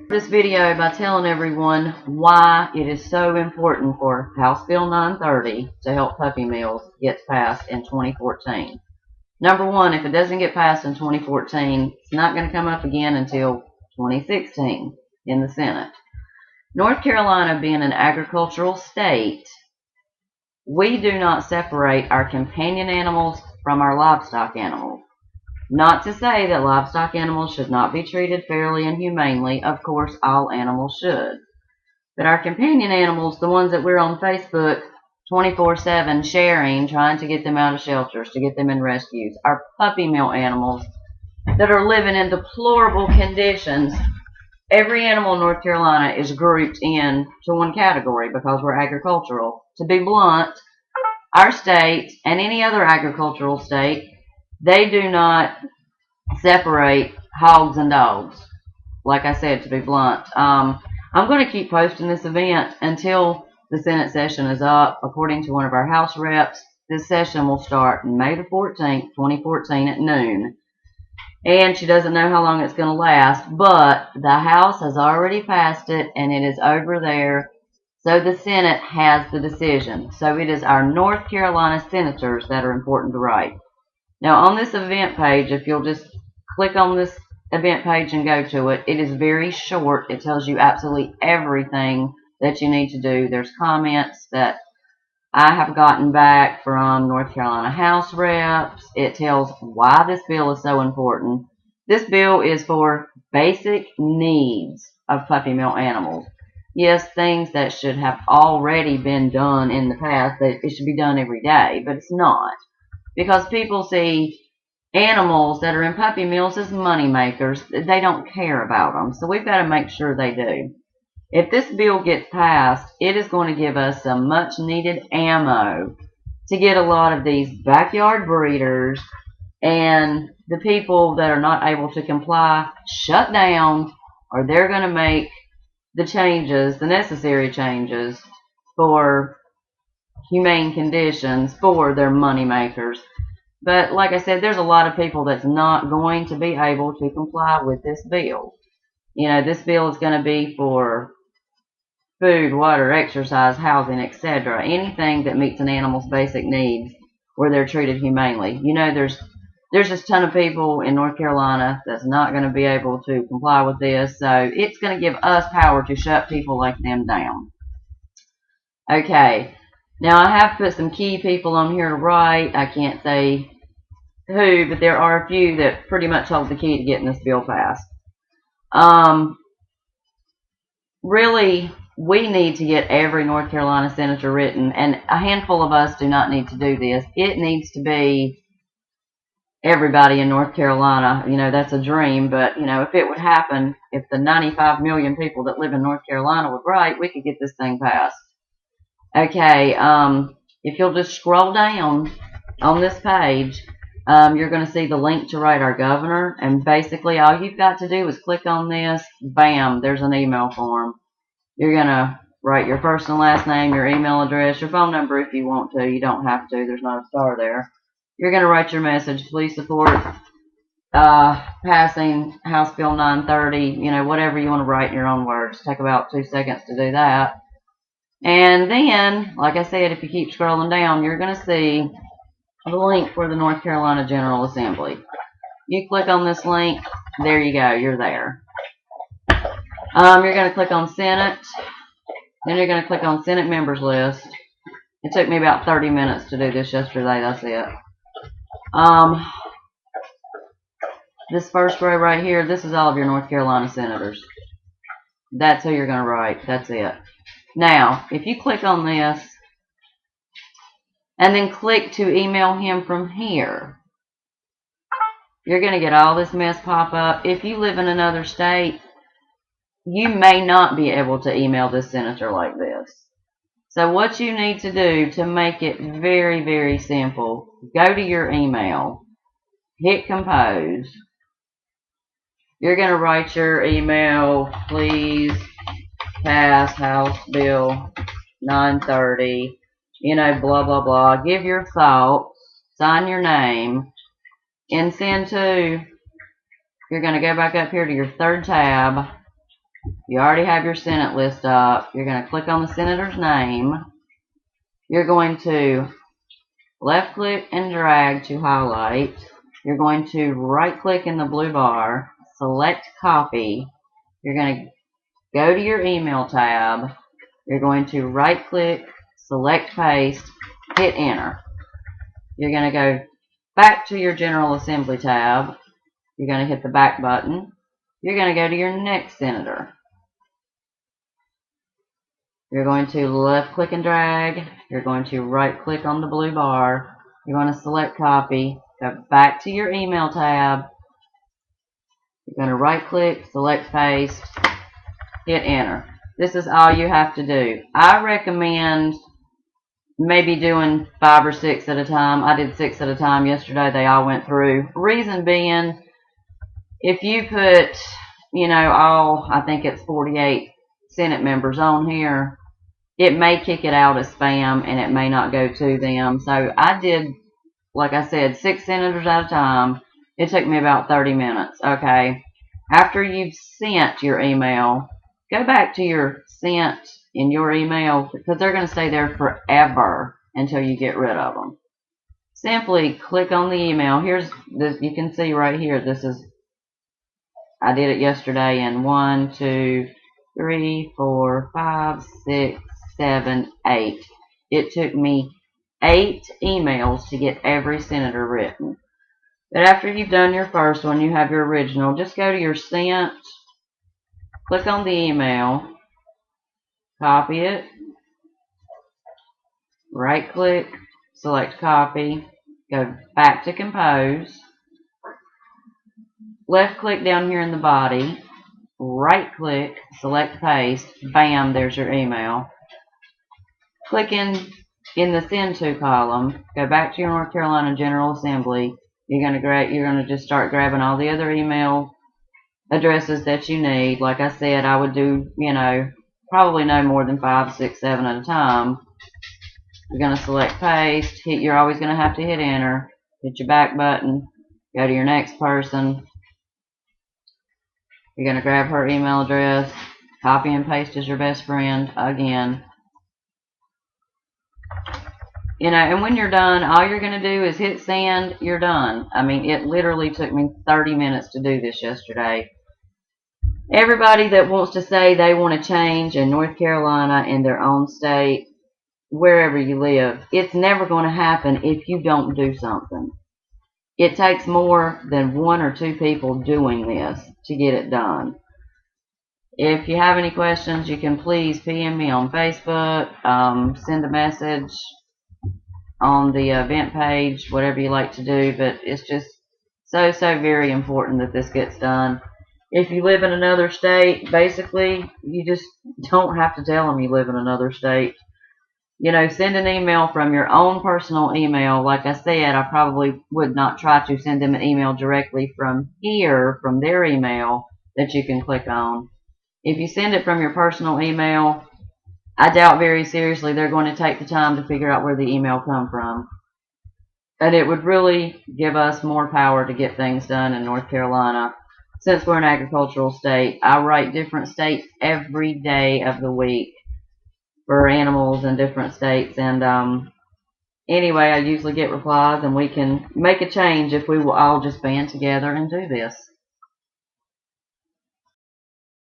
This video by telling everyone why it is so important for House Bill 930 to help puppy mills get passed in 2014. Number one, if it doesn't get passed in 2014, it's not going to come up again until 2016 in the Senate. North Carolina being an agricultural state, we do not separate our companion animals from our livestock animals. Not to say that livestock animals should not be treated fairly and humanely. Of course, all animals should. But our companion animals, the ones that we're on Facebook 24/7 sharing, trying to get them out of shelters, to get them in rescues, our puppy mill animals that are living in deplorable conditions. Every animal in North Carolina is grouped into one category because we're agricultural. To be blunt, our state and any other agricultural state, they do not separate hogs and dogs. Like I said, to be blunt. I'm going to keep posting this event until the Senate session is up. According to one of our House reps, this session will start May the 14th, 2014 at noon. And she doesn't know how long it's going to last, but the House has already passed it and it is over there. So the Senate has the decision. So it is our North Carolina senators that are important to write. Now on this event page, if you'll just click on this event page and go to it, it is very short. It tells you absolutely everything that you need to do. There's comments that I have gotten back from North Carolina House reps. It tells why this bill is so important. This bill is for basic needs of puppy mill animals. Yes, things that should have already been done in the past, that it should be done every day, but it's not. Because people see animals that are in puppy mills as money makers. They don't care about them. So we've got to make sure they do. If this bill gets passed, it is going to give us some much needed ammo to get a lot of these backyard breeders and the people that are not able to comply shut down, or they're going to make the changes, the necessary changes for humane conditions for their money makers. But like I said, there's a lot of people that's not going to be able to comply with this bill. You know, this bill is going to be for food, water, exercise, housing, etc. Anything that meets an animal's basic needs where they're treated humanely. You know, there's just a ton of people in North Carolina that's not going to be able to comply with this. So it's going to give us power to shut people like them down. Okay. Now I have put some key people on here to write. I can't say who, but there are a few that pretty much hold the key to getting this bill passed. Really, we need to get every North Carolina senator written, and a handful of us do not need to do this. It needs to be everybody in North Carolina. You know, that's a dream, but, you know, if it would happen, if the 95 million people that live in North Carolina would write, we could get this thing passed. Okay, if you'll just scroll down on this page, you're going to see the link to write our governor, and basically all you've got to do is click on this. Bam, there's an email form. You're going to write your first and last name, your email address, your phone number if you want to. You don't have to. There's not a star there. You're going to write your message. Please support passing House Bill 930, you know, whatever you want to write in your own words. Take about 2 seconds to do that. And then, like I said, if you keep scrolling down, you're going to see the link for the North Carolina General Assembly. You click on this link, there you go, you're there. You're going to click on Senate, then you're going to click on Senate members list. It took me about 30 minutes to do this yesterday, that's it. This first row right here, this is all of your North Carolina senators. That's who you're going to write, that's it. Now, if you click on this, and then click to email him from here, you're going to get all this mess pop up. If you live in another state, you may not be able to email this senator like this. So what you need to do to make it very, very simple, go to your email, hit compose. You're going to write your email, please pass House Bill 930, you know, blah, blah, blah. Give your thoughts, sign your name, and send to you're going to go back up here to your third tab. You already have your Senate list up. You're going to click on the senator's name. You're going to left click and drag to highlight. You're going to right click in the blue bar, select copy. You're going to go to your email tab. You're going to right click, select paste, hit enter. You're going to go back to your General Assembly tab. You're going to hit the back button. You're going to go to your next senator. You're going to left click and drag. You're going to right click on the blue bar. You're going to select copy. Go back to your email tab. You're going to right click, select paste, hit enter. This is all you have to do. I recommend maybe doing 5 or 6 at a time. I did 6 at a time yesterday. They all went through. Reason being, if you put, I think it's 48 Senate members on here, it may kick it out as spam and it may not go to them. So I did, like I said, 6 senators at a time. It took me about 30 minutes, okay? After you've sent your email, go back to your sent in your email because they're going to stay there forever until you get rid of them. Simply click on the email. Here's this, you can see right here, I did it yesterday in 1, 2, 3, 4, 5, 6, 7, 8. It took me 8 emails to get every senator written. But after you've done your first one, you have your original. Just go to your sent, click on the email, copy it, right click, select copy, go back to compose, left click down here in the body, right click, select paste, bam, there's your email. Click in the send to column, go back to your North Carolina General Assembly. You're gonna just start grabbing all the other email addresses that you need. Like I said, I would do, probably no more than 5, 6, 7 at a time. You're gonna select paste, you're always gonna have to hit enter, hit your back button, go to your next person. You're gonna grab her email address, copy and paste as your best friend again. And when you're done, all you're going to do is hit send, you're done. I mean, it literally took me 30 minutes to do this yesterday. Everybody that wants to say they want to change in North Carolina, in their own state, wherever you live, it's never going to happen if you don't do something. It takes more than 1 or 2 people doing this to get it done. If you have any questions, you can please PM me on Facebook, send a message on the event page, whatever you like to do, but it's just so very important that this gets done. If you live in another state, basically, you just don't have to tell them you live in another state. Send an email from your own personal email. Like I said, I probably would not try to send them an email directly from here, from their email that you can click on. If you send it from your personal email, I doubt very seriously they're going to take the time to figure out where the email come from. And it would really give us more power to get things done in North Carolina. Since we're an agricultural state, I write different states every day of the week for animals in different states. And anyway, I usually get replies and we can make a change if we will all just band together and do this.